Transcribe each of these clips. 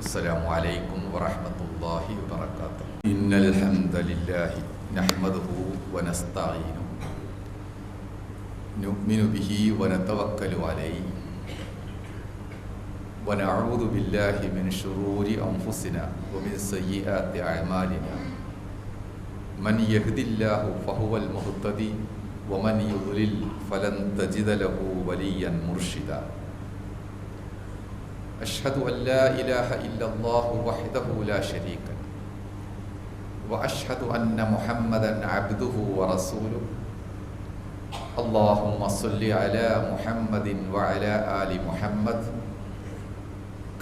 السلام عليكم ورحمة الله وبركاته. إن الحمد لله نحمده ونستعينه نؤمن به ونتوكل عليه ونعوذ بالله من شرور أنفسنا ومن سيئات أعمالنا. من يهد الله فهو المهتدي ومن يضلل فلن تجد له وليا مرشدا. أشهد أن لا إله إلا الله وحده لا شريك له وأشهد أن محمدا عبده ورسوله. اللهم صل على محمد وعلى آل محمد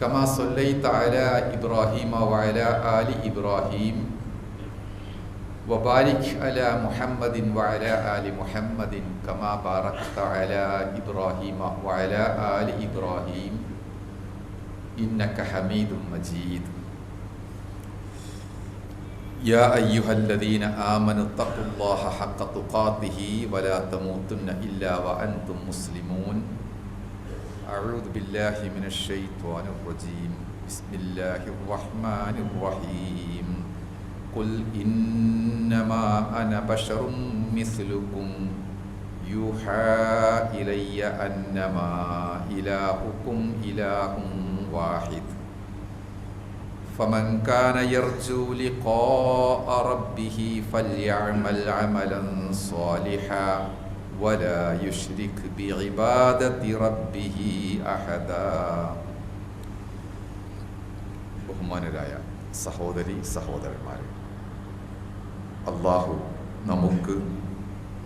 كما صليت على إبراهيم وعلى آل إبراهيم وبارك على محمد وعلى آل محمد كما باركت على إبراهيم وعلى آل إبراهيم إنك حميد مجيد. يا أيها الذين آمنوا اتقوا الله حق تقاته ولا تموتن إلا وأنتم مسلمون. أعوذ بالله من الشيطان الرجيم. بسم الله الرحمن الرحيم. قل إنما أنا بشر مثلكم يوحى إلي أنما إلهكم إله واحد فمن كان يرجو لقاء ربه فليعمل عملا صالحا ولا يشرك بعبادة ربه أحدا. ബഹുമാനരായ സഹോദരി സഹോദരന്മാരെ, അല്ലാഹു നമുക്ക്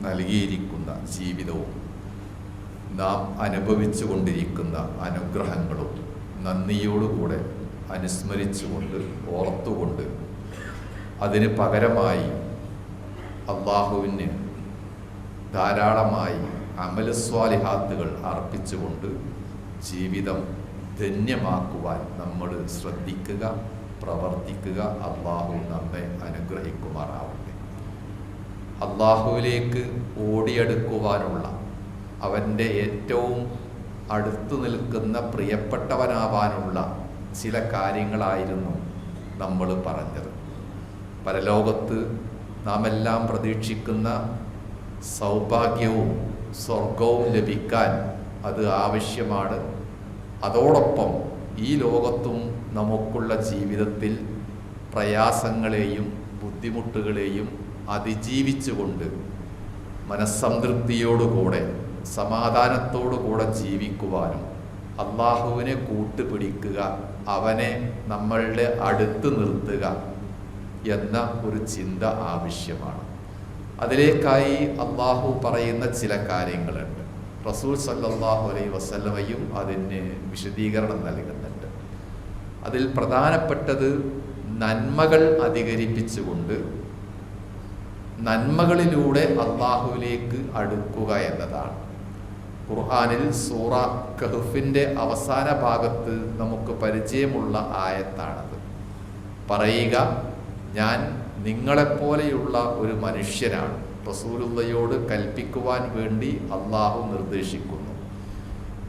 നൽകിയിരിക്കുന്ന ജീവിതവും നാം അനുഭവിച്ചു കൊണ്ടിരിക്കുന്ന അനുഗ്രഹങ്ങളും നന്ദിയോടുകൂടെ അനുസ്മരിച്ചുകൊണ്ട് ഓർത്തുകൊണ്ട് അതിന് പകരമായി അല്ലാഹുവിന് ധാരാളമായി അമല് സ്വാലിഹാത്തുകൾ അർപ്പിച്ചുകൊണ്ട് ജീവിതം ധന്യമാക്കുവാൻ നമ്മൾ ശ്രദ്ധിക്കുക, പ്രവർത്തിക്കുക. അല്ലാഹു നമ്മെ അനുഗ്രഹിക്കുമാറാവട്ടെ. അല്ലാഹുവിലേക്ക് ഓടിയെടുക്കുവാനുള്ള, അവൻ്റെ ഏറ്റവും അടുത്തു നിൽക്കുന്ന പ്രിയപ്പെട്ടവനാവാനുള്ള ചില കാര്യങ്ങളായിരുന്നു നമ്മൾ പറഞ്ഞത്. പരലോകത്ത് നാം എല്ലാം പ്രതീക്ഷിക്കുന്ന സൗഭാഗ്യവും സ്വർഗവും ലഭിക്കാൻ അത് ആവശ്യമാണ്. അതോടൊപ്പം ഈ ലോകത്തും നമുക്കുള്ള ജീവിതത്തിൽ പ്രയാസങ്ങളെയും ബുദ്ധിമുട്ടുകളെയും അതിജീവിച്ചുകൊണ്ട് മനസ്സംതൃപ്തിയോടുകൂടെ സമാധാനത്തോടുകൂടെ ജീവിക്കുവാനും അല്ലാഹുവിനെ കൂട്ടുപിടിക്കുക, അവനെ നമ്മളുടെ അടുത്ത് നിർത്തുക എന്ന ഒരു ചിന്ത ആവശ്യമാണ്. അതിലേക്കായി അല്ലാഹു പറയുന്ന ചില കാര്യങ്ങളുണ്ട്. റസൂൽ സല്ലല്ലാഹു അലൈഹി വസല്ലമയും അതിന് വിശദീകരണം നൽകുന്നുണ്ട്. അതിൽ പ്രധാനപ്പെട്ടത് നന്മകൾ അധികരിപ്പിച്ചുകൊണ്ട് നന്മകളിലൂടെ അല്ലാഹുവിലേക്ക് അടുക്കുക എന്നതാണ്. ഖുർആനിൽ സൂറ കഹ്ഫിൻ്റെ അവസാന ഭാഗത്ത് നമുക്ക് പരിചയമുള്ള ആയത്താണത്. പറയുക, ഞാൻ നിങ്ങളെപ്പോലെയുള്ള ഒരു മനുഷ്യനാണ്. റസൂലുള്ളയോട് കൽപ്പിക്കുവാൻ വേണ്ടി അല്ലാഹു നിർദ്ദേശിക്കുന്നു.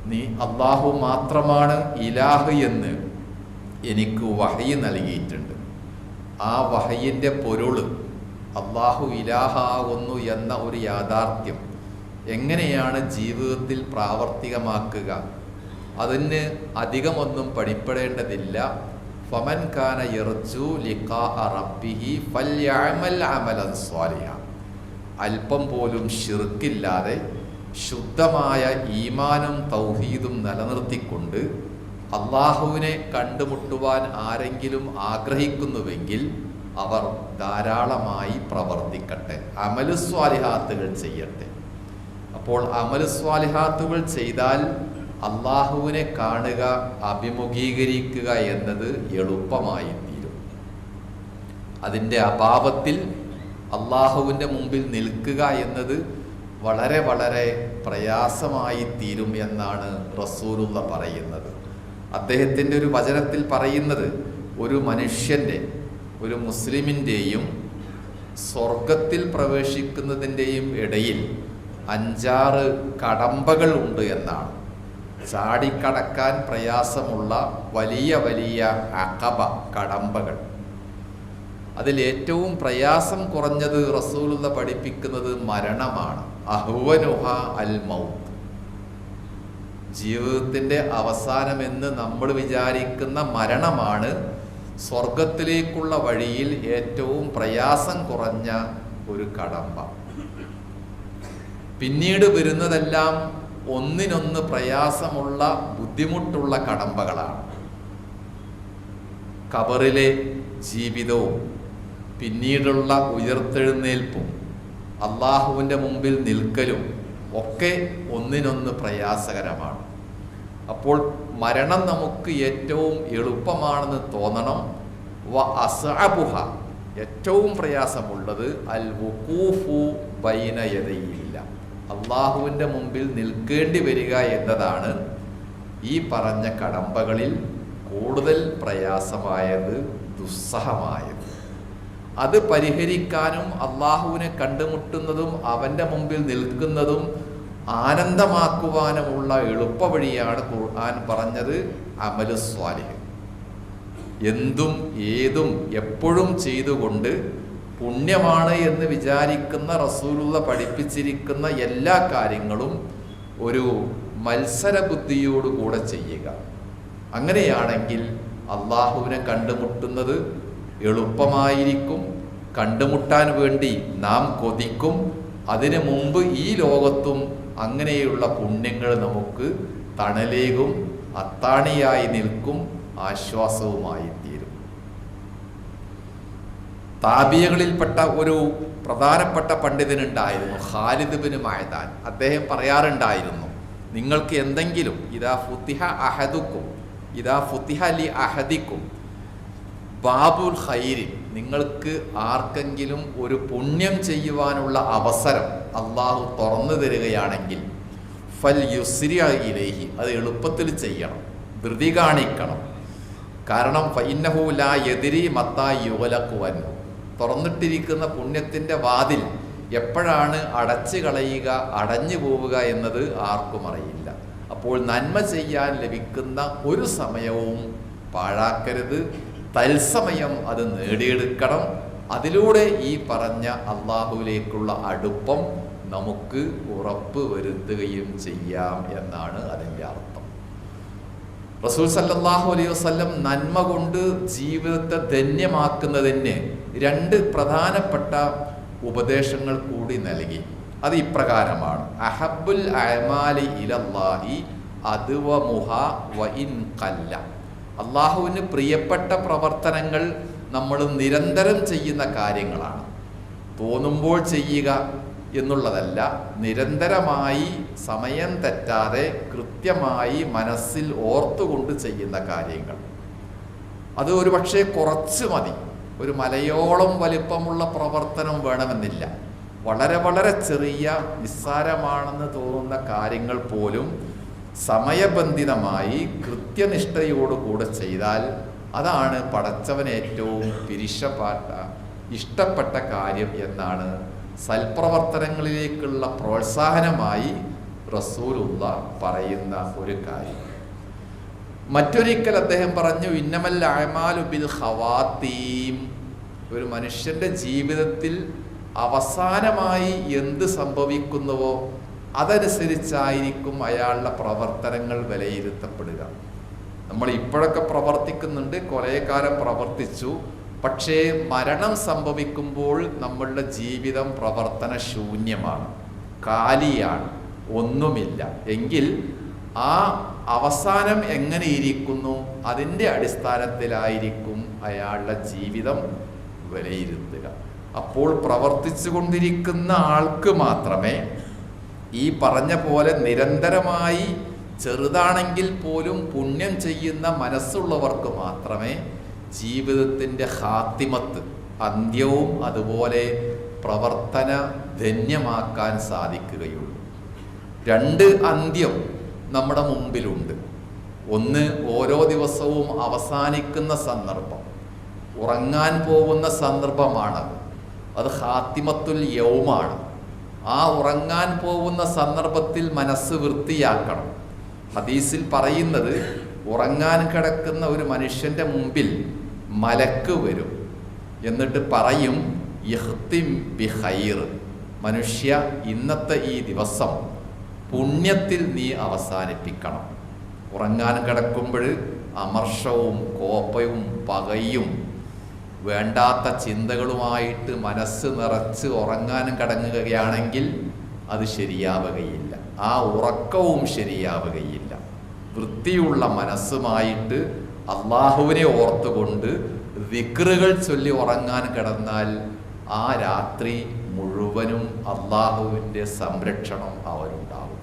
നീ അല്ലാഹു മാത്രമാണ് ഇലാഹ് എന്ന് എനിക്ക് വഹയി നൽകിയിട്ടുണ്ട്. ആ വഹയിൻ്റെ പൊരുള് അല്ലാഹു ഇലാഹാകുന്നു എന്ന ഒരു യാഥാർത്ഥ്യം എങ്ങനെയാണ് ജീവിതത്തിൽ പ്രാവർത്തികമാക്കുക? അതിന് അധികമൊന്നും പഠിപ്പെടേണ്ടതില്ല. ഫമൻ കാന യർജു ലിഖാഅ റബ്ബിഹി ഫൽയഅമൽ അമലൻ സ്വാലിഹ. അല്പം പോലും ശിർക്കില്ലാതെ ശുദ്ധമായ ഈമാനും തൗഹീദും നിലനിർത്തിക്കൊണ്ട് അല്ലാഹുവിനെ കണ്ടുമുട്ടുവാൻ ആരെങ്കിലും ആഗ്രഹിക്കുന്നുവെങ്കിൽ അവർ ധാരാളമായി പ്രവർത്തിക്കട്ടെ, അമലു സ്വാലിഹാത്തുകൾ ചെയ്യട്ടെ. അപ്പോൾ അമലു സ്വാലിഹാത്തുകൾ ചെയ്താൽ അല്ലാഹുവിനെ കാണുക, അഭിമുഖീകരിക്കുക എന്നത് എളുപ്പമായി തീരും. അതിൻ്റെ അഭാവത്തിൽ അല്ലാഹുവിൻ്റെ മുമ്പിൽ നിൽക്കുക എന്നത് വളരെ വളരെ പ്രയാസമായി തീരും എന്നാണ് റസൂലുള്ള പറയുന്നത്. അദ്ദേഹത്തിൻ്റെ ഒരു വചനത്തിൽ പറയുന്നത്, ഒരു മനുഷ്യൻ്റെ, ഒരു മുസ്ലിമിൻ്റെയും സ്വർഗത്തിൽ പ്രവേശിക്കുന്നതിൻ്റെയും ഇടയിൽ 5-6 കടമ്പകൾ ഉണ്ട് എന്നാണ്. ചാടിക്കടക്കാൻ പ്രയാസമുള്ള വലിയ വലിയ അഖബ, കടമ്പകൾ. അതിലേറ്റവും പ്രയാസം കുറഞ്ഞത് റസൂലുള്ള പഠിപ്പിക്കുന്നത് മരണമാണ്. അഹ്വനുഹ അൽ മൗത്ത്. ജീവിതത്തിൻ്റെ അവസാനമെന്ന് നമ്മൾ വിചാരിക്കുന്ന മരണമാണ് സ്വർഗത്തിലേക്കുള്ള വഴിയിൽ ഏറ്റവും പ്രയാസം കുറഞ്ഞ ഒരു കടമ്പ. പിന്നീട് വരുന്നതെല്ലാം ഒന്നിനൊന്ന് പ്രയാസമുള്ള, ബുദ്ധിമുട്ടുള്ള കടമ്പകളാണ്. ഖബറിലെ ജീവിതവും പിന്നീടുള്ള ഉയർത്തെഴുന്നേൽപ്പും അള്ളാഹുവിൻ്റെ മുമ്പിൽ നിൽക്കലും ഒക്കെ ഒന്നിനൊന്ന് പ്രയാസകരമാണ്. അപ്പോൾ മരണം നമുക്ക് ഏറ്റവും എളുപ്പമാണെന്ന് തോന്നണം. വ അസ്അബുഹ, ഏറ്റവും പ്രയാസമുള്ളത് അൽ വുഖൂഫു ബൈന യദൈല്ല, അള്ളാഹുവിൻ്റെ മുമ്പിൽ നിൽക്കേണ്ടി വരിക എന്നതാണ് ഈ പറഞ്ഞ കടമ്പകളിൽ കൂടുതൽ പ്രയാസമായത്, ദുസ്സഹമായത്. അത് പരിഹരിക്കാനും അള്ളാഹുവിനെ കണ്ടുമുട്ടുന്നതും അവൻ്റെ മുമ്പിൽ നിൽക്കുന്നതും ആനന്ദമാക്കുവാനുമുള്ള എളുപ്പവഴിയാണ് ഖുർആൻ പറഞ്ഞത് അമലു സ്വാലിഹ്. എന്തും ഏതും എപ്പോഴും ചെയ്തുകൊണ്ട് പുണ്യമാണ് എന്ന് വിചാരിക്കുന്ന റസൂലുള്ള പഠിപ്പിച്ചിരിക്കുന്ന എല്ലാ കാര്യങ്ങളും ഒരു മത്സര ബുദ്ധിയോടുകൂടെ ചെയ്യുക. അങ്ങനെയാണെങ്കിൽ അള്ളാഹുവിനെ കണ്ടുമുട്ടുന്നത് എളുപ്പമായിരിക്കും. കണ്ടുമുട്ടാൻ വേണ്ടി നാം കൊതിക്കും. അതിനു മുമ്പ് ഈ ലോകത്തും അങ്ങനെയുള്ള പുണ്യങ്ങൾ നമുക്ക് തണലേകും, അത്താണിയായി നിൽക്കും, ആശ്വാസവുമായി തീരും. താബിയകളിൽപ്പെട്ട ഒരു പ്രധാനപ്പെട്ട പണ്ഡിതനുണ്ടായിരുന്നു, ഖാലിദ് ബിൻ മഅദാൻ. അദ്ദേഹം പറയാറുണ്ടായിരുന്നു, നിങ്ങൾക്ക് എന്തെങ്കിലും ഇദാ ഫുതിഹ ലി അഹദിക്കും ബാബുൽ ഖൈരി, നിങ്ങൾക്ക് ആർക്കെങ്കിലും ഒരു പുണ്യം ചെയ്യുവാനുള്ള അവസരം അള്ളാഹു തുറന്നു തരികയാണെങ്കിൽ ഫൽ യുസ്രി ഇലൈഹി, അത് എളുപ്പത്തിൽ ചെയ്യണം, ധൃതി കാണിക്കണം. കാരണം ഫഇന്നഹു ലാ യദ്രി മത്താ യുഗ്ലഖു അൻഹു, തുറന്നിട്ടിരിക്കുന്ന പുണ്യത്തിൻ്റെ വാതിൽ എപ്പോഴാണ് അടച്ചു കളയുക, അടഞ്ഞു പോവുക എന്നത് ആർക്കും അറിയില്ല. അപ്പോൾ നന്മ ചെയ്യാൻ ലഭിക്കുന്ന ഒരു സമയവും പാഴാക്കരുത്. തത്സമയം അത് നേടിയെടുക്കണം. അതിലൂടെ ഈ പറഞ്ഞ അള്ളാഹുവിലേക്കുള്ള അടുപ്പം നമുക്ക് ഉറപ്പ് വരുത്തുകയും ചെയ്യാം എന്നാണ് അതിൻ്റെ അർത്ഥം. റസൂൽ സല്ലല്ലാഹു അലൈഹി വസല്ലം നന്മ കൊണ്ട് ജീവിതത്തെ ധന്യമാക്കുന്നതിന് 2 പ്രധാനപ്പെട്ട ഉപദേശങ്ങൾ കൂടി നൽകി. അത് ഇപ്രകാരമാണ്: അഹബ്ബുൽ അഅമാലി ഇലല്ലാഹി അദ്വമുഹ വ ഇൻ ഖല്ല. അള്ളാഹുവിന് പ്രിയപ്പെട്ട പ്രവർത്തനങ്ങൾ നമ്മൾ നിരന്തരം ചെയ്യുന്ന കാര്യങ്ങളാണ്. തോന്നുമ്പോൾ ചെയ്യുക എന്നുള്ളതല്ല, നിരന്തരമായി സമയം തെറ്റാതെ കൃത്യമായി മനസ്സിൽ ഓർത്തുകൊണ്ട് ചെയ്യുന്ന കാര്യങ്ങൾ. അത് ഒരു പക്ഷേ കുറച്ച് മതി. ഒരു മലയോളം വലിപ്പമുള്ള പ്രവർത്തനം വേണമെന്നില്ല. വളരെ വളരെ ചെറിയ നിസ്സാരമാണെന്ന് തോന്നുന്ന കാര്യങ്ങൾ പോലും സമയബന്ധിതമായി കൃത്യനിഷ്ഠയോടുകൂടെ ചെയ്താൽ അതാണ് പടച്ചവൻ ഏറ്റവും ഇഷ്ടപ്പെട്ട കാര്യം എന്നാണ് സൽപ്രവർത്തനങ്ങളിലേക്കുള്ള പ്രോത്സാഹനമായി റസൂലുള്ള പറയുന്ന ഒരു കാര്യം. മറ്റൊരിക്കൽ അദ്ദേഹം പറഞ്ഞു, ഇന്നമൽ അഅമാലു ബിൽ ഖവാത്തീം. ഒരു മനുഷ്യൻ്റെ ജീവിതത്തിൽ അവസാനമായി എന്ത് സംഭവിക്കുന്നുവോ അതനുസരിച്ചായിരിക്കും അയാളുടെ പ്രവർത്തനങ്ങൾ വിലയിരുത്തപ്പെടുക. നമ്മൾ ഇപ്പോഴൊക്കെ പ്രവർത്തിക്കുന്നുണ്ട്, കുറേ കാലം പ്രവർത്തിച്ചു, പക്ഷേ മരണം സംഭവിക്കുമ്പോൾ നമ്മളുടെ ജീവിതം പ്രവർത്തന ശൂന്യമാണ്, കാലിയാണ്, ഒന്നുമില്ല. എങ്കിൽ ആ അവസാനം എങ്ങനെയിരിക്കുന്നു അതിൻ്റെ അടിസ്ഥാനത്തിലായിരിക്കും അയാളുടെ ജീവിതം വിലയിരുത്തുക. അപ്പോൾ പ്രവർത്തിച്ചു കൊണ്ടിരിക്കുന്ന ആൾക്ക് മാത്രമേ, ഈ പറഞ്ഞ പോലെ നിരന്തരമായി ചെറുതാണെങ്കിൽ പോലും പുണ്യം ചെയ്യുന്ന മനസ്സുള്ളവർക്ക് മാത്രമേ ജീവിതത്തിൻ്റെ ഖാത്തിമത്ത്, അന്ത്യവും അതുപോലെ പ്രവർത്തന ധന്യമാക്കാൻ സാധിക്കുകയുള്ളൂ. 2 അന്ത്യം നമ്മുടെ മുമ്പിലുണ്ട്. ഒന്ന്, ഓരോ ദിവസവും അവസാനിക്കുന്ന സന്ദർഭം, ഉറങ്ങാൻ പോകുന്ന സന്ദർഭമാണത്. അത് ഖാത്തിമത്തുൽ യൗമാണ്. ആ ഉറങ്ങാൻ പോകുന്ന സന്ദർഭത്തിൽ മനസ്സ് വൃത്തിയാക്കണം. ഹദീസിൽ പറയുന്നത്, ഉറങ്ങാൻ കിടക്കുന്ന ഒരു മനുഷ്യൻ്റെ മുമ്പിൽ മലക്ക് വരും, എന്നിട്ട് പറയും യഹ്തിം ബി ഖൈർ, മനുഷ്യ ഇന്നത്തെ ഈ ദിവസം പുണ്യത്തിൽ നീ അവസാനിപ്പിക്കണം. ഉറങ്ങാൻ കിടക്കുമ്പോൾ അമർഷവും കോപ്പയും പകയും വേണ്ടാത്ത ചിന്തകളുമായിട്ട് മനസ്സ് നിറച്ച് ഉറങ്ങാൻ കിടങ്ങുകയാണെങ്കിൽ അത് ശരിയാവുകയില്ല, ആ ഉറക്കവും ശരിയാവുകയില്ല. വൃത്തിയുള്ള മനസ്സുമായിട്ട് അള്ളാഹുവിനെ ഓർത്തുകൊണ്ട് ദിക്റുകൾ ചൊല്ലി ഉറങ്ങാൻ കിടന്നാൽ ആ രാത്രി മുഴുവനും അള്ളാഹുവിൻ്റെ സംരക്ഷണം അവരുണ്ടാവും.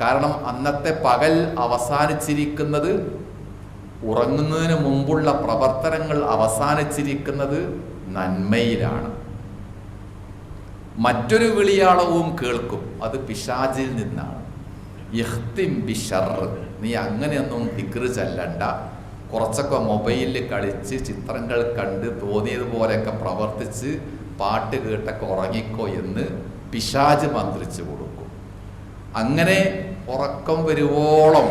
കാരണം അന്നത്തെ പകൽ അവസാനിച്ചിരിക്കുന്നത്, ഉറങ്ങുന്നതിന് മുമ്പുള്ള പ്രവർത്തനങ്ങൾ അവസാനിച്ചിരിക്കുന്നത് നന്മയിലാണ്. മറ്റൊരു വിളിയാളവും കേൾക്കും, അത് പിശാചിൽ നിന്നാണ്. യഹ്തിം ബി ശർർ, നീ അങ്ങനെയൊന്നും ദിക്റ് ചൊല്ലണ്ട, കുറച്ചൊക്കെ മൊബൈലിൽ കളിച്ച് ചിത്രങ്ങൾ കണ്ട് തോന്നിയതുപോലെയൊക്കെ പ്രവർത്തിച്ച് പാട്ട് കേട്ടൊക്കെ ഉറങ്ങിക്കോ എന്ന് പിശാച് മന്ത്രിച്ചു കൊടുക്കും. അങ്ങനെ ഉറക്കം വരുവോളം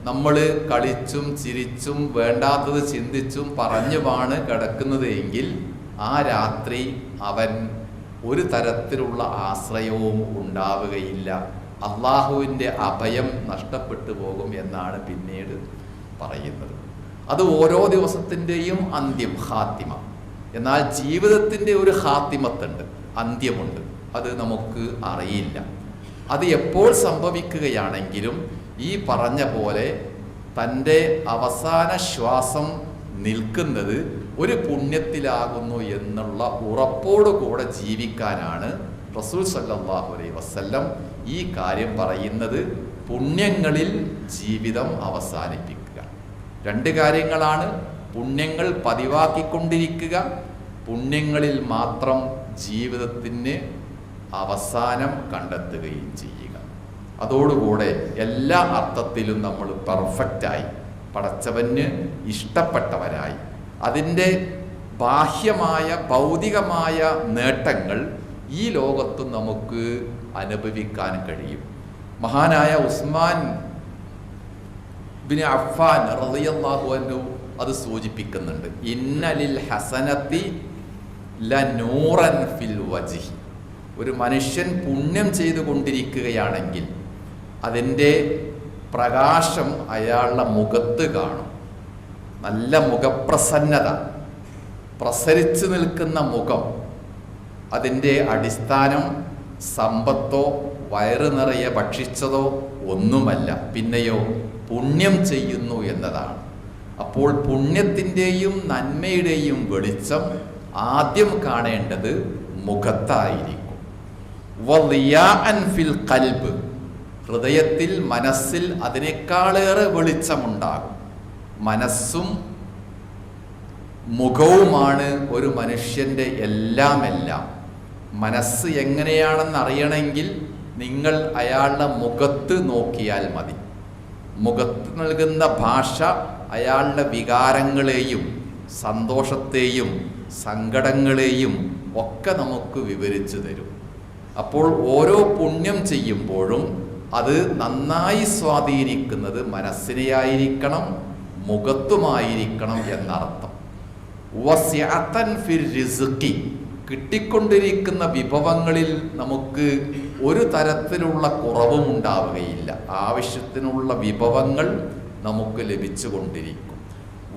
നമ്മൾ കളിച്ചും ചിരിച്ചും വേണ്ടാത്തത് ചിന്തിച്ചും പറഞ്ഞുമാണ് കിടക്കുന്നത് എങ്കിൽ ആ രാത്രി അവൻ ഒരു തരത്തിലുള്ള ആശ്രയവും ഉണ്ടാവുകയില്ല, അള്ളാഹുവിൻ്റെ അഭയം നഷ്ടപ്പെട്ടു പോകും എന്നാണ് പിന്നീട് പറയുന്നത്. അത് ഓരോ ദിവസത്തിൻ്റെയും അന്ത്യം, ഖാത്തിമ. എന്നാൽ ജീവിതത്തിൻ്റെ ഒരു ഖാത്തിമത്തുണ്ട്, അന്ത്യമുണ്ട്, അത് നമുക്ക് അറിയില്ല. അത് എപ്പോൾ സംഭവിക്കുകയാണെങ്കിലും ഈ പറഞ്ഞ പോലെ തൻ്റെ അവസാന ശ്വാസം നിൽക്കുന്നത് ഒരു പുണ്യത്തിലാകുന്നു എന്നുള്ള ഉറപ്പോടുകൂടെ ജീവിക്കാനാണ് റസൂൽ സല്ലല്ലാഹു അലൈഹി വസല്ലം ഈ കാര്യം പറയുന്നത്. പുണ്യങ്ങളിൽ ജീവിതം അവസാനിപ്പിക്കുക. രണ്ട് കാര്യങ്ങളാണ്: പുണ്യങ്ങൾ പതിവാക്കിക്കൊണ്ടിരിക്കുക, പുണ്യങ്ങളിൽ മാത്രം ജീവിതത്തിന് അവസാനം കണ്ടെത്തുകയും ചെയ്യുക. അതോടുകൂടെ എല്ലാ അർത്ഥത്തിലും നമ്മൾ പെർഫെക്റ്റായി, പടച്ചവന് ഇഷ്ടപ്പെട്ടവരായി, അതിൻ്റെ ബാഹ്യമായ ഭൗതികമായ നേട്ടങ്ങൾ ഈ ലോകത്തും നമുക്ക് അനുഭവിക്കാൻ കഴിയും. മഹാനായ ഉസ്മാൻ ബിൻ അഫ്ഫാൻ റളിയല്ലാഹു അൻഹു അത് സൂചിപ്പിക്കുന്നുണ്ട്. ഇന്നലിൽ ഹസനത്തി ലനൂറൻ ഫിൽ വജ്ഹി, ഒരു മനുഷ്യൻ പുണ്യം ചെയ്തുകൊണ്ടിരിക്കുകയാണെങ്കിൽ അതിൻ്റെ പ്രകാശം അയാളുടെ മുഖത്ത് കാണും. നല്ല മുഖപ്രസന്നത, പ്രസരിച്ചു നിൽക്കുന്ന മുഖം. അതിൻ്റെ അടിസ്ഥാനം സമ്പത്തോ വയറ് നിറയെ ഭക്ഷിച്ചതോ ഒന്നുമല്ല, പിന്നെയോ പുണ്യം ചെയ്യുന്നു എന്നതാണ്. അപ്പോൾ പുണ്യത്തിൻ്റെയും നന്മയുടെയും വെളിച്ചം ആദ്യം കാണേണ്ടത് മുഖത്തായിരിക്കും. വളിയാഅൻ ഫിൽ ഖൽബ്, ഹൃദയത്തിൽ, മനസ്സിൽ അതിനേക്കാളേറെ വെളിച്ചമുണ്ടാകും. മനസ്സും മുഖവുമാണ് ഒരു മനുഷ്യൻ്റെ എല്ലാം. മനസ്സ് എങ്ങനെയാണെന്ന് അറിയണമെങ്കിൽ നിങ്ങൾ അയാളുടെ മുഖത്ത് നോക്കിയാൽ മതി. മുഖത്ത് നൽകുന്ന ഭാഷ അയാളുടെ വികാരങ്ങളെയും സന്തോഷത്തെയും സങ്കടങ്ങളെയും ഒക്കെ നമുക്ക് വിവരിച്ചു തരും. അപ്പോൾ ഓരോ പുണ്യം ചെയ്യുമ്പോഴും അത് നന്നായി സ്വാധീനിക്കുന്നത് മനസ്സിനെയായിരിക്കണം, മുഖത്തുമായിരിക്കണം എന്നർത്ഥം. വസിഅതൻ ഫിർ റിസ്ഖി, കിട്ടിക്കൊണ്ടിരിക്കുന്ന വിഭവങ്ങളിൽ നമുക്ക് ഒരു തരത്തിലുള്ള കുറവും ഉണ്ടാവുകയില്ല. ആവശ്യത്തിനുള്ള വിഭവങ്ങൾ നമുക്ക് ലഭിച്ചുകൊണ്ടിരിക്കും.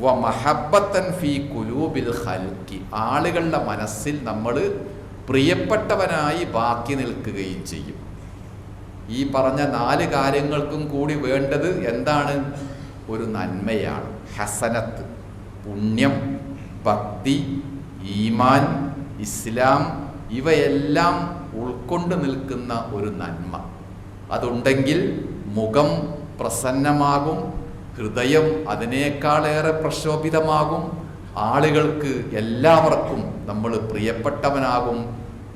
വമഹബ്ബത്തൻ ഫീ ഖുലൂബിൽ ഖൽഖി, ആളുകളുടെ മനസ്സിൽ നമ്മൾ പ്രിയപ്പെട്ടവനായി ബാക്കി നിൽക്കുകയും ചെയ്യും. ഈ പറഞ്ഞ 4 കാര്യങ്ങൾക്കും കൂടി വേണ്ടത് എന്താണ്? ഒരു നന്മയാണ്. ഹസനത്ത്, പുണ്യം, ഭക്തി, ഈമാൻ, ഇസ്ലാം, ഇവയെല്ലാം ഉൾക്കൊണ്ട് നിൽക്കുന്ന ഒരു നന്മ. അതുണ്ടെങ്കിൽ മുഖം പ്രസന്നമാകും, ഹൃദയം അതിനേക്കാളേറെ പ്രക്ഷോഭിതമാകും, ആളുകൾക്ക് എല്ലാവർക്കും നമ്മൾ പ്രിയപ്പെട്ടവനാകും,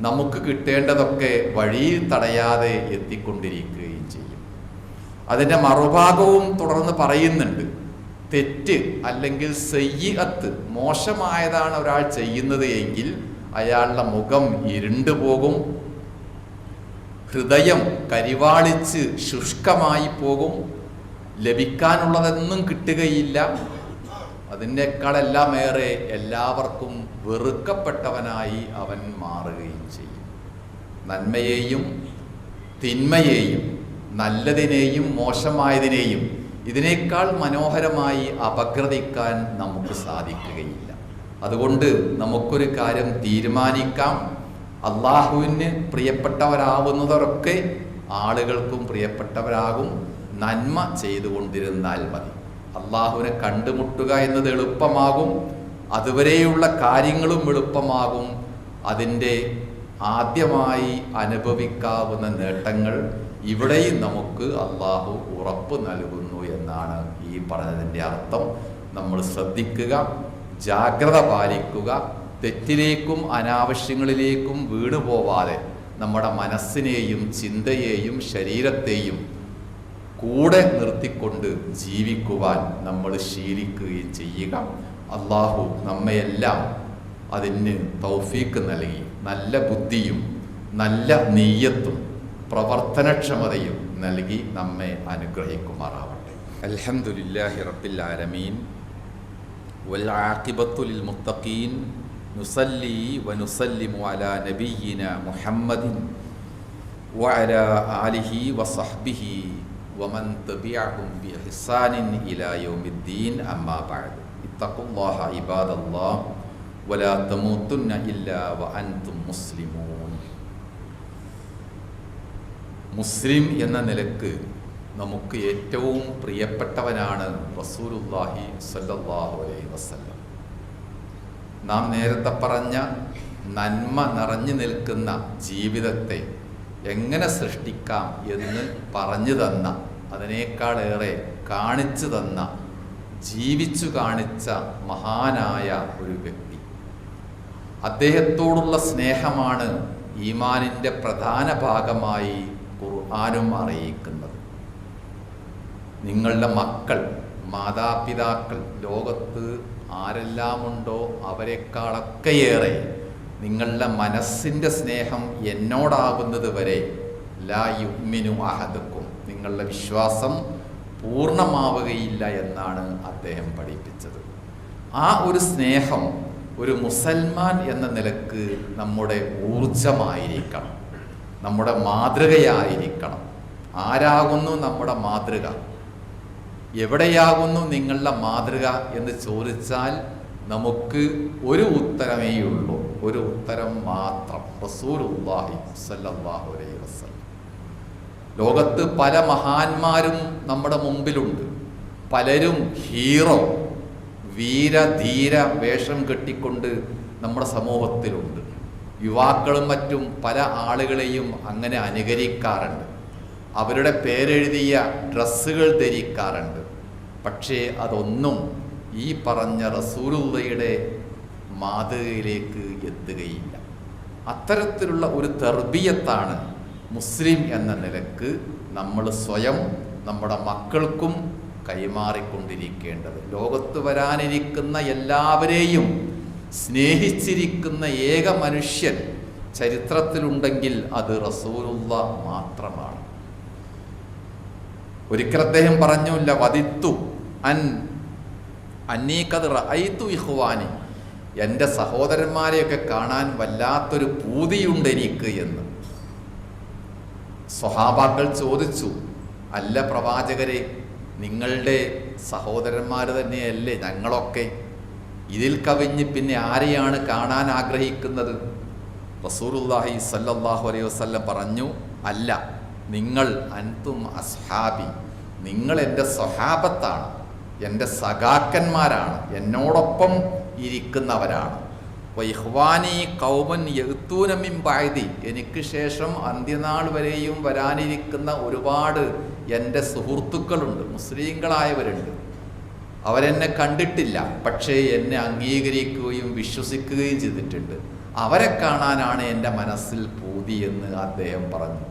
നമുക്ക് കിട്ടേണ്ടതൊക്കെ വഴിയിൽ തടയാതെ എത്തിക്കൊണ്ടിരിക്കുകയും ചെയ്യും. അതിൻ്റെ മറുഭാഗവും തുടർന്ന് പറയുന്നുണ്ട്. തെറ്റ് അല്ലെങ്കിൽ സയ്യിഅത്ത്, മോശമായതാണ് ഒരാൾ ചെയ്യുന്നത് എങ്കിൽ അയാളുടെ മുഖം ഇരുണ്ടു പോകും, ഹൃദയം കരിവാളിച്ച് ശുഷ്കമായി പോകും, ലഭിക്കാനുള്ളതൊന്നും കിട്ടുകയില്ല. അതിനേക്കാളെല്ലാം ഏറെ എല്ലാവർക്കും വെറുക്കപ്പെട്ടവനായി അവൻ മാറുകയും ചെയ്യും. നന്മയെയും തിന്മയെയും നല്ലതിനെയും മോശമായതിനെയും ഇതിനേക്കാൾ മനോഹരമായി അപഗ്രഥിക്കാൻ നമുക്ക് സാധിക്കുകയില്ല. അതുകൊണ്ട് നമുക്കൊരു കാര്യം തീരുമാനിക്കാം, അള്ളാഹുവിന് പ്രിയപ്പെട്ടവരാവുന്നവരൊക്കെ ആളുകൾക്കും പ്രിയപ്പെട്ടവരാകും. നന്മ ചെയ്തുകൊണ്ടിരുന്നാൽ മതി. അള്ളാഹുവിനെ കണ്ടുമുട്ടുക എന്നത് എളുപ്പമാകും, അതുവരെയുള്ള കാര്യങ്ങളും എളുപ്പമാകും. അതിൻ്റെ ആദ്യമായി അനുഭവിക്കാവുന്ന നേട്ടങ്ങൾ ഇവിടെയും നമുക്ക് അള്ളാഹു ഉറപ്പ് നൽകുന്നു എന്നാണ് ഈ പറഞ്ഞതിൻ്റെ അർത്ഥം. നമ്മൾ ശ്രദ്ധിക്കുക, ജാഗ്രത പാലിക്കുക, തെറ്റിലേക്കും അനാവശ്യങ്ങളിലേക്കും വീണുപോവാതെ നമ്മുടെ മനസ്സിനെയും ചിന്തയെയും ശരീരത്തെയും കൂടെ നിർത്തിക്കൊണ്ട് ജീവിക്കുവാൻ നമ്മൾ ശീലിക്കുകയും ചെയ്യുക. അള്ളാഹു നമ്മയെല്ലാം അതിന് തൗഫീക്ക് നൽകി നല്ല ബുദ്ധിയും നല്ല നീയത്തും പ്രവർത്തനക്ഷമതയും നൽകി നമ്മെ അനുഗ്രഹിക്കുമാറാവട്ടെ. അൽഹംദുലില്ലാഹി റബ്ബിൽ ആലമീൻ വൽ ആഖിബത്തു ലിൽ മുത്തഖീൻ നുസല്ലി വനുസല്ലിമു അലാ നബിയ്യിനാ മുഹമ്മദിൻ വഅലാ ആലിഹി വസഹ്ബിഹി വമൻ തബിഅഹും ബിഇഹ്സാനിൻ ഇലാ യൗമിദ്ദീൻ. അമ്മാ ബഅദ്. ഇത്തഖുല്ലാഹ ഇബാദല്ലാഹ് വലാ തമൂതുന്ന ഇല്ലാ വഅൻതും മുസ്ലിമൂൻ. മുസ്ലിം എന്ന നിലക്ക് നമുക്ക് ഏറ്റവും പ്രിയപ്പെട്ടവനാണ് റസൂലുള്ളാഹി സ്വല്ലല്ലാഹു അലൈഹി വസല്ലം. നാം നേരത്തെ പറഞ്ഞ നന്മ നിറഞ്ഞു നിൽക്കുന്ന ജീവിതത്തെ എങ്ങനെ സൃഷ്ടിക്കാം എന്ന് പറഞ്ഞു തന്ന, അതിനേക്കാളേറെ കാണിച്ചു തന്ന, ജീവിച്ചു കാണിച്ച മഹാനായ ഒരു വ്യക്തി. അദ്ദേഹത്തോടുള്ള സ്നേഹമാണ് ഈമാനിൻ്റെ പ്രധാന ഭാഗമായി ഖുർആനും അറിയിക്കുന്നത്. നിങ്ങളുടെ മക്കൾ, മാതാപിതാക്കൾ ലോകത്ത് ആരെല്ലാമുണ്ടോ അവരെക്കാളൊക്കെയേറെ നിങ്ങളുടെ മനസ്സിൻ്റെ സ്നേഹം എന്നോടാകുന്നത് വരെ ലാ യുഅ്മിനു അഹദുക്കും, നിങ്ങളുടെ വിശ്വാസം പൂർണ്ണമാവുകയില്ല എന്നാണ് അദ്ദേഹം പഠിപ്പിച്ചത്. ആ ഒരു സ്നേഹം ഒരു മുസൽമാൻ എന്ന നിലക്ക് നമ്മുടെ ഊർജമായിരിക്കണം, നമ്മുടെ മാതൃകയായിരിക്കണം. ആരാകുന്നു നമ്മുടെ മാതൃക? എവിടെയാകുന്നു നിങ്ങളുടെ മാതൃക എന്ന് ചോദിച്ചാൽ നമുക്ക് ഒരു ഉത്തരമേയുള്ളൂ, ഒരു ഉത്തരം മാത്രം, റസൂലുള്ളാഹി സ്വല്ലല്ലാഹു അലൈഹി വസല്ലം. ലോകത്ത് പല മഹാന്മാരും നമ്മുടെ മുമ്പിലുണ്ട്. പലരും ഹീറോ, വീരധീര വേഷം കെട്ടിക്കൊണ്ട് നമ്മുടെ സമൂഹത്തിലുണ്ട്. യുവാക്കളും മറ്റും പല ആളുകളെയും അങ്ങനെ അനുകരിക്കാറുണ്ട്, അവരുടെ പേരെഴുതിയ ഡ്രസ്സുകൾ ധരിക്കാറുണ്ട്. പക്ഷേ അതൊന്നും ഈ പറഞ്ഞ റസൂലുള്ളാഹിയുടെ മാതൃകയിലേക്ക് എത്തുകയില്ല. അത്തരത്തിലുള്ള ഒരു തർബിയത്താണ് മുസ്ലിം എന്ന നിലക്ക് നമ്മൾ സ്വയം നമ്മുടെ മക്കൾക്കും കൈമാറിക്കൊണ്ടിരിക്കേണ്ടത്. ലോകത്ത് വരാനിരിക്കുന്ന എല്ലാവരെയും സ്നേഹിച്ചിരിക്കുന്ന ഏക മനുഷ്യൻ ചരിത്രത്തിലുണ്ടെങ്കിൽ അത് റസൂലുള്ളാഹ് മാത്രമാണ്. ഒരിക്കൽ അദ്ദേഹം പറഞ്ഞില്ല, വദിത്തു അന്നീഖദ് റഅയ്തു ഇഖ്വാനി, എൻ്റെ സഹോദരന്മാരെയൊക്കെ കാണാൻ വല്ലാത്തൊരു പൂതിയുണ്ട് എനിക്ക് എന്ന്. സ്വഹാബാക്കൾ ചോദിച്ചു, അല്ല പ്രവാചകരെ, നിങ്ങളുടെ സഹോദരന്മാർ തന്നെയല്ലേ ഞങ്ങളൊക്കെ, ഇതിൽ കവിഞ്ഞ് പിന്നെ ആരെയാണ് കാണാൻ ആഗ്രഹിക്കുന്നത്? റസൂലുള്ളാഹി സ്വല്ലല്ലാഹു അലൈഹി വസല്ലം പറഞ്ഞു, അല്ല, നിങ്ങൾ അൻതും അസ്ഹാബി, നിങ്ങൾ എൻ്റെ സ്വഹാബത്താണ്, എൻ്റെ സഖാക്കന്മാരാണ്, എന്നോടൊപ്പം ഇരിക്കുന്നവരാണ്. വൈഹ്വാനി കൗമൻ യഅ്തൂന മിൻ ബഅദി, എനിക്ക് ശേഷം അന്ത്യനാൾ വരെയും വരാനിരിക്കുന്ന ഒരുപാട് എൻ്റെ സുഹൃത്തുക്കളുണ്ട്, മുസ്ലിങ്ങളായവരുണ്ട്. അവരെന്നെ കണ്ടിട്ടില്ല, പക്ഷേ എന്നെ അംഗീകരിക്കുകയും വിശ്വസിക്കുകയും ചെയ്തിട്ടുണ്ട്. അവരെ കാണാനാണ് എൻ്റെ മനസ്സിൽ പൂതി എന്ന് അദ്ദേഹം പറഞ്ഞു.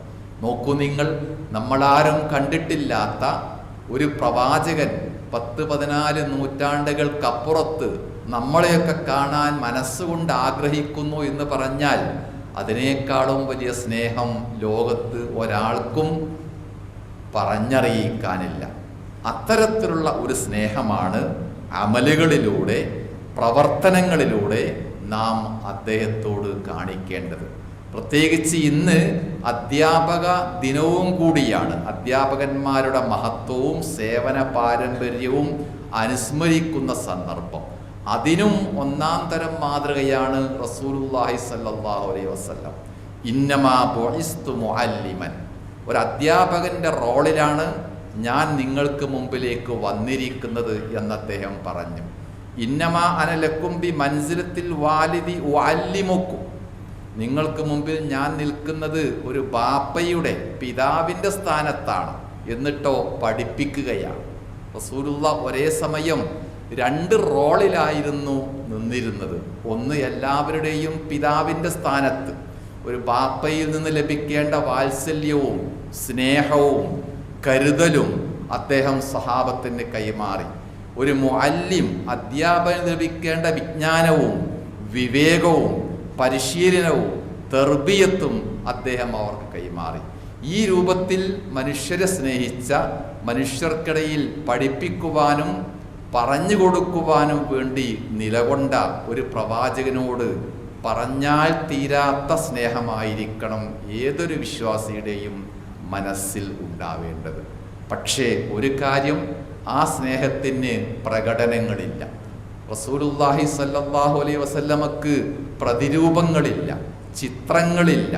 നോക്കൂ നിങ്ങൾ, നമ്മളാരും കണ്ടിട്ടില്ലാത്ത ഒരു പ്രവാചകൻ 10-14 നൂറ്റാണ്ടുകൾക്കപ്പുറത്ത് നമ്മളെയൊക്കെ കാണാൻ മനസ്സുകൊണ്ട് ആഗ്രഹിക്കുന്നു എന്ന് പറഞ്ഞാൽ അതിനേക്കാളും വലിയ സ്നേഹം ലോകത്ത് ഒരാൾക്കും പറഞ്ഞറിയിക്കാനില്ല. അത്തരത്തിലുള്ള ഒരു സ്നേഹമാണ് അമലുകളിലൂടെ, പ്രവർത്തനങ്ങളിലൂടെ നാം അദ്ദേഹത്തോട് കാണിക്കേണ്ടത്. പ്രത്യേകിച്ച് ഇന്ന് അധ്യാപക ദിനവും കൂടിയാണ്. അധ്യാപകന്മാരുടെ മഹത്വവും സേവന പാരമ്പര്യവും അനുസ്മരിക്കുന്ന സന്ദർഭം. അതിനും ഒന്നാം തരം മാതൃകയാണ് റസൂലുള്ളാഹി സ്വല്ലല്ലാഹു അലൈഹി വസല്ലം. ഇന്നമാ ബുഇസ്തു മുഅല്ലിമൻ, ഒരു അധ്യാപകന്റെ റോളിലാണ് ഞാൻ നിങ്ങൾക്ക് മുമ്പിലേക്ക് വന്നിരിക്കുന്നത് എന്ന് അദ്ദേഹം പറഞ്ഞു. ഇന്നമാ അന ലക്കും ബി മൻസിലത്തിൽ വാലിദി ഉഅല്ലിമുക്കും, നിങ്ങൾക്ക് മുമ്പിൽ ഞാൻ നിൽക്കുന്നത് ഒരു ബാപ്പയുടെ, പിതാവിൻ്റെ സ്ഥാനത്താണ്, എന്നിട്ടോ പഠിപ്പിക്കുകയാണ്. റസൂലുള്ളാഹി ഒരേ സമയം 2 റോളിലായിരുന്നു നിന്നിരുന്നത്. ഒന്ന്, എല്ലാവരുടെയും പിതാവിൻ്റെ സ്ഥാനത്ത് ഒരു ബാപ്പയിൽ നിന്ന് ലഭിക്കേണ്ട വാത്സല്യവും സ്നേഹവും കരുതലും അദ്ദേഹം സഹാബത്തിന് കൈമാറി. ഒരു മുഅല്ലിം, അധ്യാപകൻ ലഭിക്കേണ്ട വിജ്ഞാനവും വിവേകവും പരിശീലനവും തർബിയത്തും അദ്ദേഹം അവർക്ക് കൈമാറി. ഈ രൂപത്തിൽ മനുഷ്യരെ സ്നേഹിച്ച, മനുഷ്യർക്കിടയിൽ പഠിപ്പിക്കുവാനും പറഞ്ഞു കൊടുക്കുവാനും വേണ്ടി നിലകൊണ്ട ഒരു പ്രവാചകനോട് പറഞ്ഞാൽ തീരാത്ത സ്നേഹമായിരിക്കണം ഏതൊരു വിശ്വാസിയുടെയും മനസ്സിൽ ഉണ്ടാവേണ്ടത്. പക്ഷേ ഒരു കാര്യം, ആ സ്നേഹത്തിന് പ്രകടനങ്ങളില്ല. റസൂലുള്ളാഹി സ്വല്ലല്ലാഹു അലൈഹി വസല്ലമക്ക് പ്രതിരൂപങ്ങളില്ല, ചിത്രങ്ങളില്ല,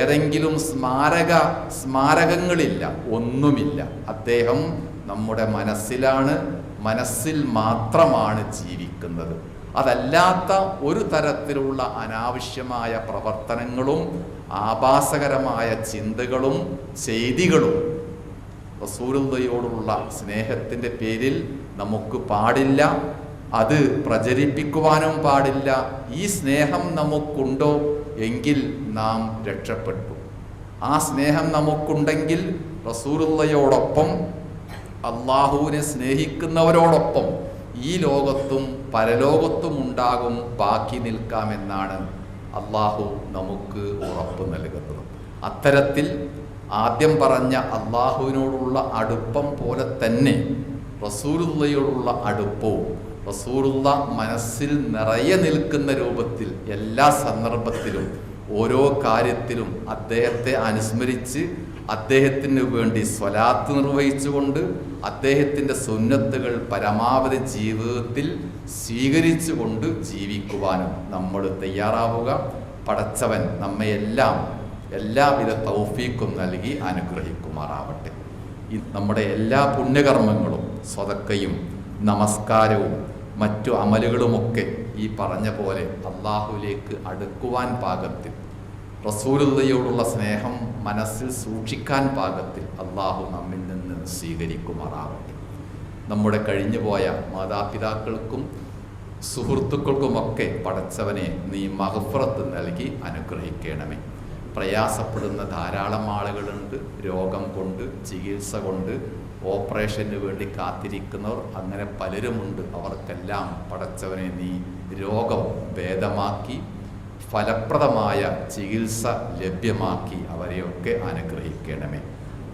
ഏതെങ്കിലും സ്മാരകങ്ങളില്ല, ഒന്നുമില്ല. അദ്ദേഹം നമ്മുടെ മനസ്സിലാണ്, മനസ്സിൽ മാത്രമാണ് ജീവിക്കുന്നത്. അതല്ലാത്ത ഒരു തരത്തിലുള്ള അനാവശ്യമായ പ്രവർത്തനങ്ങളും ആഭാസകരമായ ചിന്തകളും ചെയ്തികളും റസൂലുള്ളാഹിയോടുള്ള സ്നേഹത്തിൻ്റെ പേരിൽ നമുക്ക് പാടില്ല. അത് പ്രചരിപ്പിക്കുവാനും പാടില്ല. ഈ സ്നേഹം നമുക്കുണ്ടോ എങ്കിൽ നാം രക്ഷപ്പെട്ടു. ആ സ്നേഹം നമുക്കുണ്ടെങ്കിൽ റസൂലുള്ളാഹിയോടൊപ്പം, അള്ളാഹുവിനെ സ്നേഹിക്കുന്നവരോടൊപ്പം ഈ ലോകത്തും പരലോകത്തും ഉണ്ടാകും, ബാക്കി നിൽക്കാമെന്നാണ് അള്ളാഹു നമുക്ക് ഉറപ്പ് നൽകുന്നത്. അത്തരത്തിൽ ആദ്യം പറഞ്ഞ അള്ളാഹുവിനോടുള്ള അടുപ്പം പോലെ തന്നെ റസൂലുള്ളാഹിയോടുള്ള അടുപ്പവും, റസൂലുള്ള മനസ്സിൽ നിറയെ നിൽക്കുന്ന രൂപത്തിൽ എല്ലാ സന്ദർഭത്തിലും ഓരോ കാര്യത്തിലും അദ്ദേഹത്തെ അനുസ്മരിച്ച്, അദ്ദേഹത്തിന് വേണ്ടി സ്വലാത്ത് നിർവഹിച്ചുകൊണ്ട്, അദ്ദേഹത്തിൻ്റെ സുന്നത്തുകൾ പരമാവധി ജീവിതത്തിൽ സ്വീകരിച്ചുകൊണ്ട് ജീവിക്കുവാനും നമ്മൾ തയ്യാറാവുക. പടച്ചവൻ നമ്മയെല്ലാം എല്ലാവിധ തൗഫീക്കും നൽകി അനുഗ്രഹിക്കുമാറാവട്ടെ. നമ്മുടെ എല്ലാ പുണ്യകർമ്മങ്ങളും, സ്വതക്കയും നമസ്കാരവും മറ്റു അമലുകളുമൊക്കെ ഈ പറഞ്ഞ പോലെ അള്ളാഹുവിലേക്ക് അടുക്കുവാൻ പാകത്തിൽ, റസൂലുള്ളാഹിയോടുള്ള സ്നേഹം മനസ്സിൽ സൂക്ഷിക്കാൻ പാകത്തിൽ അള്ളാഹു നമ്മിൽ നിന്ന് സ്വീകരിക്കുമാറാവട്ടെ. നമ്മുടെ കഴിഞ്ഞുപോയ മാതാപിതാക്കൾക്കും സുഹൃത്തുക്കൾക്കുമൊക്കെ പടച്ചവനെ നീ മഗ്ഫിറത്ത് നൽകി അനുഗ്രഹിക്കണമേ. പ്രയാസപ്പെടുന്ന ധാരാളം ആളുകളുണ്ട്. രോഗം കൊണ്ട്, ചികിത്സ കൊണ്ട്, ഓപ്പറേഷന് വേണ്ടി കാത്തിരിക്കുന്നവർ, അങ്ങനെ പലരുമുണ്ട്. അവർക്കെല്ലാം പടച്ചവനെ നീ രോഗം ഭേദമാക്കി ഫലപ്രദമായ ചികിത്സ ലഭ്യമാക്കി അവരെയൊക്കെ അനുഗ്രഹിക്കണമേ.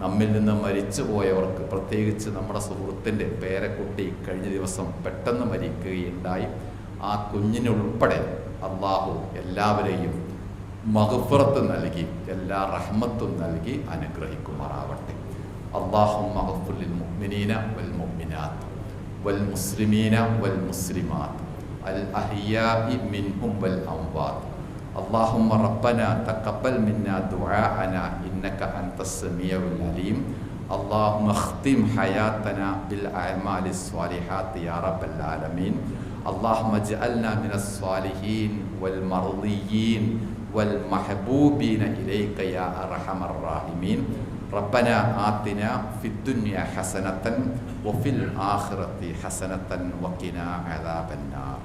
നമ്മിൽ നിന്ന് മരിച്ചുപോയവർക്ക്, പ്രത്യേകിച്ച് നമ്മുടെ സുഹൃത്തിൻ്റെ പേരക്കുട്ടി കഴിഞ്ഞ ദിവസം പെട്ടെന്ന് മരിക്കുകയുണ്ടായി. ആ കുഞ്ഞിനുൾപ്പെടെ അള്ളാഹു എല്ലാവരെയും മഗ്ഫിറത്ത് നൽകി, എല്ലാ റഹ്മത്തും നൽകി അനുഗ്രഹിക്കുമാറാവട്ടെ. അല്ലാഹുമ്മ ഗ്ഫിർ ലിൽ മുഅ്മിനീന വൽ മുഅ്മിനാത്ത് വൽ മുസ്ലിമീന വൽ മുസ്ലിമാത്ത് അൽ അഹ്യാഇ മിൻഹും വൽ അംവാത്ത്. اللهم ربنا تقبل منا دعاءنا إنك أنت السميع العليم. اللهم اختم حياتنا بالأعمال الصالحات يا رب العالمين. اللهم اجعلنا من الصالحين والمرضيين والمحبوبين إليك يا أرحم الراحمين. ربنا آتنا في الدنيا حسنة وفي الآخرة حسنة وقنا عذاب النار.